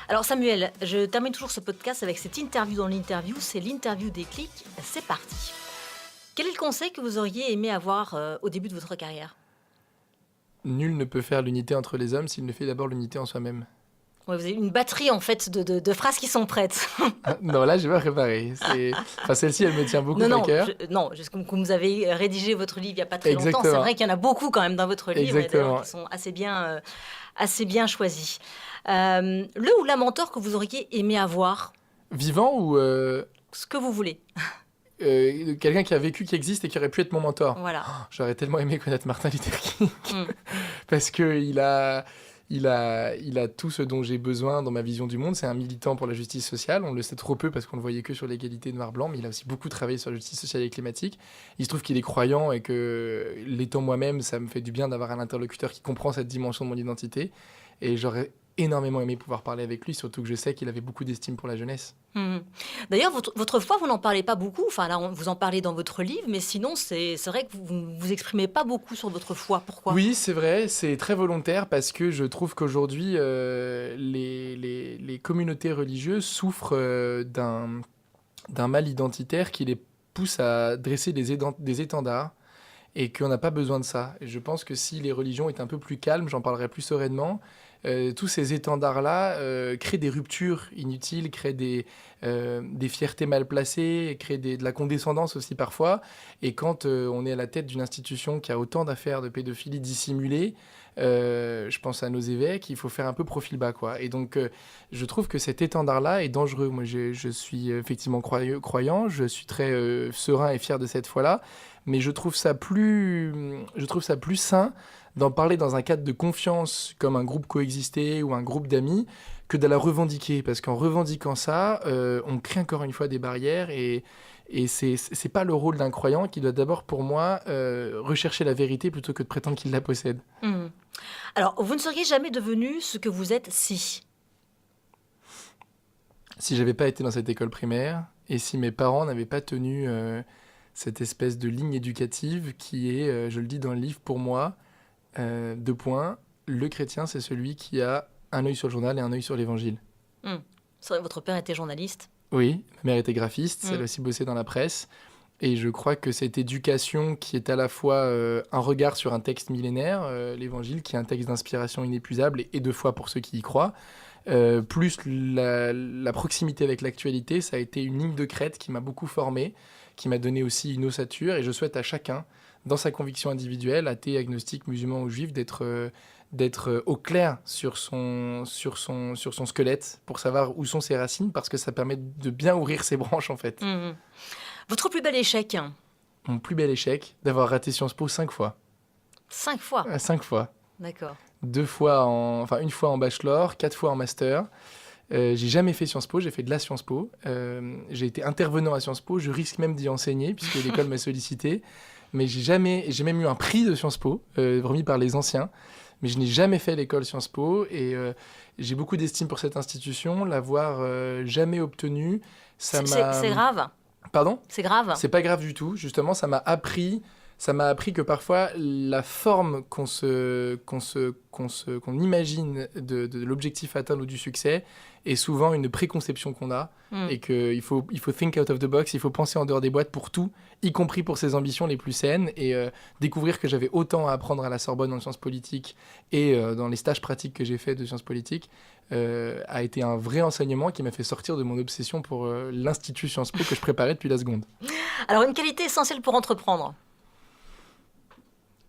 Alors Samuel, je termine toujours ce podcast avec cette interview dans l'interview. C'est l'interview des clics. C'est parti. Quel est le conseil que vous auriez aimé avoir au début de votre carrière ? Nul ne peut faire l'unité entre les hommes s'il ne fait d'abord l'unité en soi-même. Ouais, vous avez une batterie en fait de phrases qui sont prêtes. Non, là, je vais préparer. Celle-ci, elle me tient beaucoup à cœur. Comme vous avez rédigé votre livre il n'y a pas très longtemps, c'est vrai qu'il y en a beaucoup quand même dans votre livre et qui sont assez bien choisis. Le ou la mentor que vous auriez aimé avoir Vivant ou Ce que vous voulez. quelqu'un qui a vécu, qui existe et qui aurait pu être mon mentor. Voilà. J'aurais tellement aimé connaître Martin Luther King Mm. parce que il a tout ce dont j'ai besoin dans ma vision du monde. C'est un militant pour la justice sociale. On le sait trop peu parce qu'on le voyait que sur l'égalité noir-blanc, mais il a aussi beaucoup travaillé sur la justice sociale et climatique. Il se trouve qu'il est croyant et que, l'étant moi-même, ça me fait du bien d'avoir un interlocuteur qui comprend cette dimension de mon identité. Et j'aurais énormément aimé pouvoir parler avec lui, surtout que je sais qu'il avait beaucoup d'estime pour la jeunesse. Mhm. D'ailleurs, votre foi, vous n'en parlez pas beaucoup. Enfin, là, vous en parlez dans votre livre, mais sinon, c'est vrai que vous ne vous exprimez pas beaucoup sur votre foi. Pourquoi? Oui, c'est vrai, c'est très volontaire parce que je trouve qu'aujourd'hui, les communautés religieuses souffrent d'un mal identitaire qui les pousse à dresser des étendards et qu'on n'a pas besoin de ça. Et je pense que si les religions étaient un peu plus calmes, j'en parlerais plus sereinement. Tous ces étendards-là créent des ruptures inutiles, créent des fiertés mal placées, créent de la condescendance aussi parfois. Et quand on est à la tête d'une institution qui a autant d'affaires de pédophilie dissimulée, je pense à nos évêques, il faut faire un peu profil bas, quoi. Et donc, je trouve que cet étendard-là est dangereux. Moi, je suis effectivement croyant, je suis très serein et fier de cette foi-là, mais je trouve ça plus sain d'en parler dans un cadre de confiance, comme un groupe coexisté ou un groupe d'amis, que de la revendiquer. Parce qu'en revendiquant ça, on crée encore une fois des barrières et c'est pas le rôle d'un croyant qui doit d'abord, pour moi, rechercher la vérité plutôt que de prétendre qu'il la possède. Mhm. Alors, vous ne seriez jamais devenu ce que vous êtes si. Si j'avais pas été dans cette école primaire et si mes parents n'avaient pas tenu cette espèce de ligne éducative qui est, je le dis dans le livre, pour moi, deux points, le chrétien, c'est celui qui a un œil sur le journal et un œil sur l'évangile. Mhm. C'est vrai, votre père était journaliste. Oui, ma mère était graphiste, elle a Mm. aussi bossé dans la presse. Et je crois que cette éducation qui est à la fois un regard sur un texte millénaire, l'Évangile, qui est un texte d'inspiration inépuisable et de foi pour ceux qui y croient, plus la proximité avec l'actualité, ça a été une ligne de crête qui m'a beaucoup formé, qui m'a donné aussi une ossature. Et je souhaite à chacun, dans sa conviction individuelle, athée, agnostique, musulman ou juif, d'être au clair sur son squelette pour savoir où sont ses racines, parce que ça permet de bien ouvrir ses branches, en fait. Mhm. Votre plus bel échec? Mon plus bel échec, d'avoir raté Sciences Po 5 fois. 5 fois. 5 fois. D'accord. Une fois en bachelor, 4 fois en master. J'ai jamais fait Sciences Po, j'ai fait de la Sciences Po. J'ai été intervenant à Sciences Po, je risque même d'y enseigner puisque l'école m'a sollicité. Mais j'ai même eu un prix de Sciences Po, remis par les anciens. Mais je n'ai jamais fait l'école Sciences Po et j'ai beaucoup d'estime pour cette institution. L'avoir jamais obtenue, ça m'a... C'est grave. Pardon ? C'est grave. C'est pas grave du tout. Justement, ça m'a appris que parfois la forme qu'on imagine de l'objectif atteint ou du succès est souvent une préconception qu'on a et qu'il faut think out of the box, il faut penser en dehors des boîtes pour tout, y compris pour ses ambitions les plus saines et découvrir que j'avais autant à apprendre à la Sorbonne en sciences politiques et dans les stages pratiques que j'ai fait de sciences politiques a été un vrai enseignement qui m'a fait sortir de mon obsession pour l'Institut Sciences Po que je préparais depuis la seconde. Alors, une qualité essentielle pour entreprendre?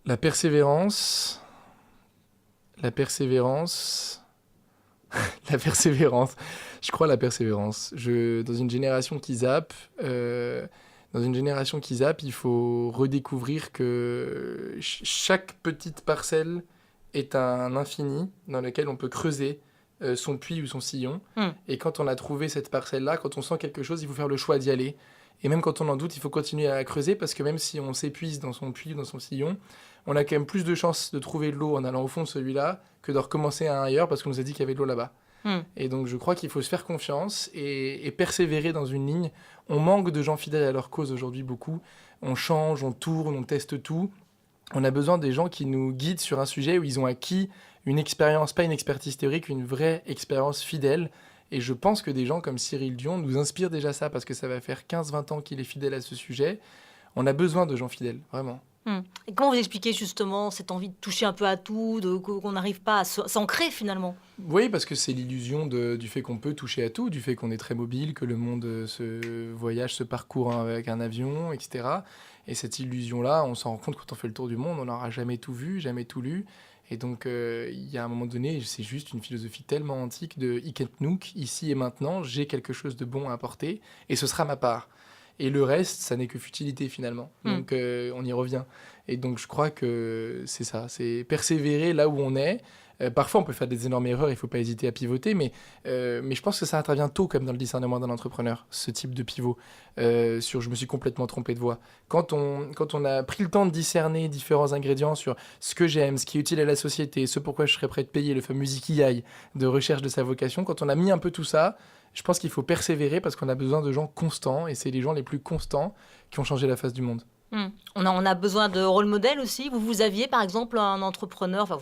La persévérance. La persévérance. La persévérance. Je crois à la persévérance. Dans une génération qui zappe, il faut redécouvrir que chaque petite parcelle est un infini dans lequel on peut creuser son puits ou son sillon. Et quand on a trouvé cette parcelle-là, quand on sent quelque chose, il faut faire le choix d'y aller. Et même quand on en doute, il faut continuer à creuser parce que même si on s'épuise dans son puits ou dans son sillon, on a quand même plus de chances de trouver de l'eau en allant au fond de celui-là que de recommencer à un ailleurs parce qu'on nous a dit qu'il y avait de l'eau là-bas. Et donc je crois qu'il faut se faire confiance et persévérer dans une ligne. On manque de gens fidèles à leur cause aujourd'hui beaucoup. On change, on tourne, on teste tout. On a besoin des gens qui nous guident sur un sujet où ils ont acquis une expérience, pas une expertise théorique, une vraie expérience fidèle. Et je pense que des gens comme Cyril Dion nous inspirent déjà ça parce que ça va faire 15-20 ans qu'il est fidèle à ce sujet. On a besoin de gens fidèles, vraiment. Et comment vous expliquez justement cette envie de toucher un peu à tout, qu'on n'arrive pas à s'ancrer finalement? Oui, parce que c'est l'illusion du fait qu'on peut toucher à tout, du fait qu'on est très mobile, que le monde se parcourt avec un avion, etc. Et cette illusion-là, on s'en rend compte quand on fait le tour du monde, on n'aura jamais tout vu, jamais tout lu. Et donc, il y a un moment donné, c'est juste une philosophie tellement antique de hic et nunc, ici et maintenant, j'ai quelque chose de bon à apporter, et ce sera ma part. Et le reste, ça n'est que futilité finalement. Donc, on y revient. Et donc, je crois que c'est ça, c'est persévérer là où on est. Parfois, on peut faire des énormes erreurs, il ne faut pas hésiter à pivoter, mais je pense que ça intervient tôt, comme dans le discernement d'un entrepreneur, ce type de pivot. Je me suis complètement trompé de voie. Quand on a pris le temps de discerner différents ingrédients sur ce que j'aime, ce qui est utile à la société, ce pourquoi je serais prêt de payer, le fameux ikigai de recherche de sa vocation, quand on a mis un peu tout ça, je pense qu'il faut persévérer parce qu'on a besoin de gens constants, et c'est les gens les plus constants qui ont changé la face du monde. On a besoin de rôle modèle aussi. Vous aviez par exemple un entrepreneur, enfin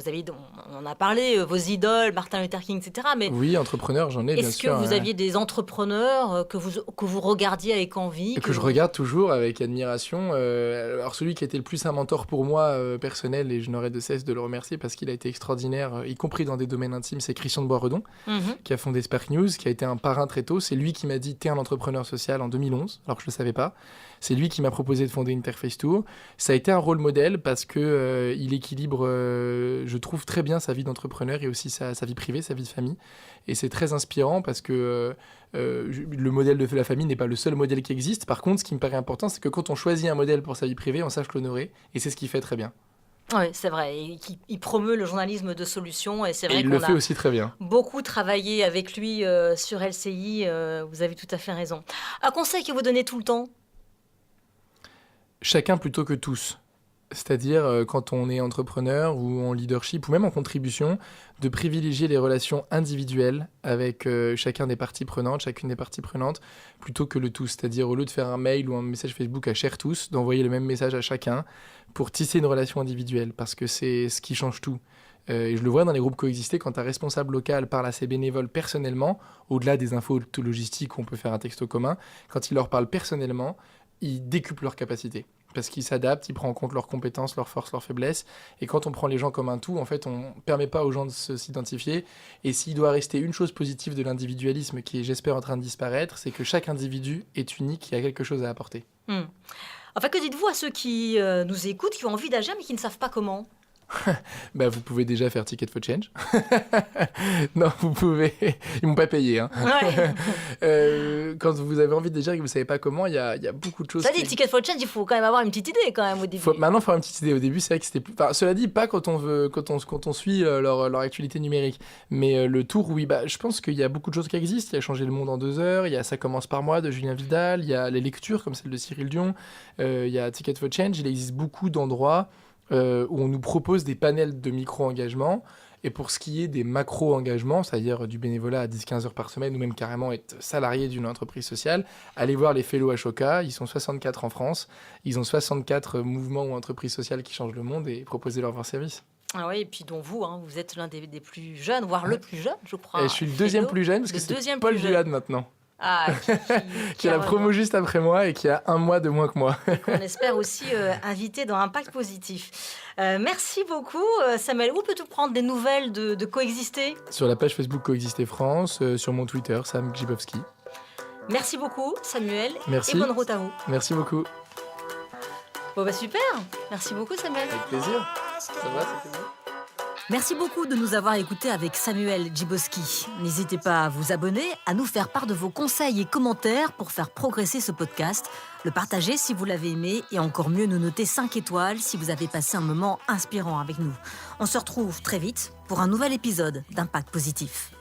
on en a parlé, vos idoles, Martin Luther King, etc. Mais oui, entrepreneur, j'en ai bien sûr. Est-ce que vous aviez des entrepreneurs que vous regardiez avec envie que je regarde toujours avec admiration. Alors celui qui a été le plus un mentor pour moi personnel, et je n'aurai de cesse de le remercier parce qu'il a été extraordinaire, y compris dans des domaines intimes, c'est Christian de Boisredon, qui a fondé Spark News, qui a été un parrain très tôt. C'est lui qui m'a dit « T'es un entrepreneur social » en 2011, alors que je ne le savais pas. C'est lui qui m'a proposé de fonder Interface Tour. Ça a été un rôle modèle parce que il équilibre, je trouve, très bien sa vie d'entrepreneur et aussi sa vie privée, sa vie de famille. Et c'est très inspirant parce que le modèle de la famille n'est pas le seul modèle qui existe. Par contre, ce qui me paraît important, c'est que quand on choisit un modèle pour sa vie privée, on sache l'honorer. Et c'est ce qu'il fait très bien. Oui, c'est vrai. Il promeut le journalisme de solutions. Et c'est vrai il le fait aussi très bien. Beaucoup travaillé avec lui sur LCI. Vous avez tout à fait raison. Un conseil que vous donnez tout le temps? Chacun plutôt que tous. C'est-à-dire, quand on est entrepreneur ou en leadership ou même en contribution, de privilégier les relations individuelles avec chacune des parties prenantes, plutôt que le tous. C'est-à-dire, au lieu de faire un mail ou un message Facebook à share tous, d'envoyer le même message à chacun pour tisser une relation individuelle, parce que c'est ce qui change tout. Et je le vois dans les groupes coexistés, quand un responsable local parle à ses bénévoles personnellement, au-delà des infos logistiques où on peut faire un texto commun, quand il leur parle personnellement, il décuple leurs capacités. Parce qu'il s'adapte, il prend en compte leurs compétences, leurs forces, leurs faiblesses. Et quand on prend les gens comme un tout, en fait, on ne permet pas aux gens de s'identifier. Et s'il doit rester une chose positive de l'individualisme qui est, j'espère, en train de disparaître, c'est que chaque individu est unique et a quelque chose à apporter. Enfin, que dites-vous à ceux qui nous écoutent, qui ont envie d'agir, mais qui ne savent pas comment? Vous pouvez déjà faire Ticket for Change. Non, vous pouvez. Ils m'ont pas payé. Hein. Ouais. Quand vous avez envie de dire que vous savez pas comment, il y a beaucoup de choses. Ça dit, Ticket for Change, il faut quand même avoir une petite idée quand même au début. Maintenant, il faut avoir une petite idée. Au début, c'est vrai que c'était plus. Enfin, cela dit, pas quand on suit leur actualité numérique. Mais le tour, oui, je pense qu'il y a beaucoup de choses qui existent. Il y a Changer le monde en 2 heures. Il y a Ça commence par moi de Julien Vidal. Il y a les lectures comme celle de Cyril Dion. Il y a Ticket for Change. Il existe beaucoup d'endroits où on nous propose des panels de micro-engagement. Et pour ce qui est des macro-engagements, c'est-à-dire du bénévolat à 10-15 heures par semaine, ou même carrément être salarié d'une entreprise sociale, allez voir les Fellows Ashoka. Ils sont 64 en France. Ils ont 64 mouvements ou entreprises sociales qui changent le monde et proposez leur service. Ah oui, et puis dont vous êtes l'un des plus jeunes, voire le plus jeune, je crois. Et je suis le deuxième plus jeune, parce que c'est Paul Vuade maintenant. Qui a la promo juste après moi et qui a 1 mois de moins que moi. On espère aussi inviter dans Impact Positif. Merci beaucoup Samuel. Où peut-on prendre des nouvelles de Coexister? Sur la page Facebook Coexister France, sur mon Twitter, Sam Grzybowski. Merci beaucoup Samuel. Merci. Et bonne route à vous. Merci beaucoup. Bon super. Merci beaucoup Samuel. Avec plaisir. Ça va, c'était bon. Merci beaucoup de nous avoir écoutés avec Samuel Grzybowski. N'hésitez pas à vous abonner, à nous faire part de vos conseils et commentaires pour faire progresser ce podcast, le partager si vous l'avez aimé et encore mieux nous noter 5 étoiles si vous avez passé un moment inspirant avec nous. On se retrouve très vite pour un nouvel épisode d'Impact Positif.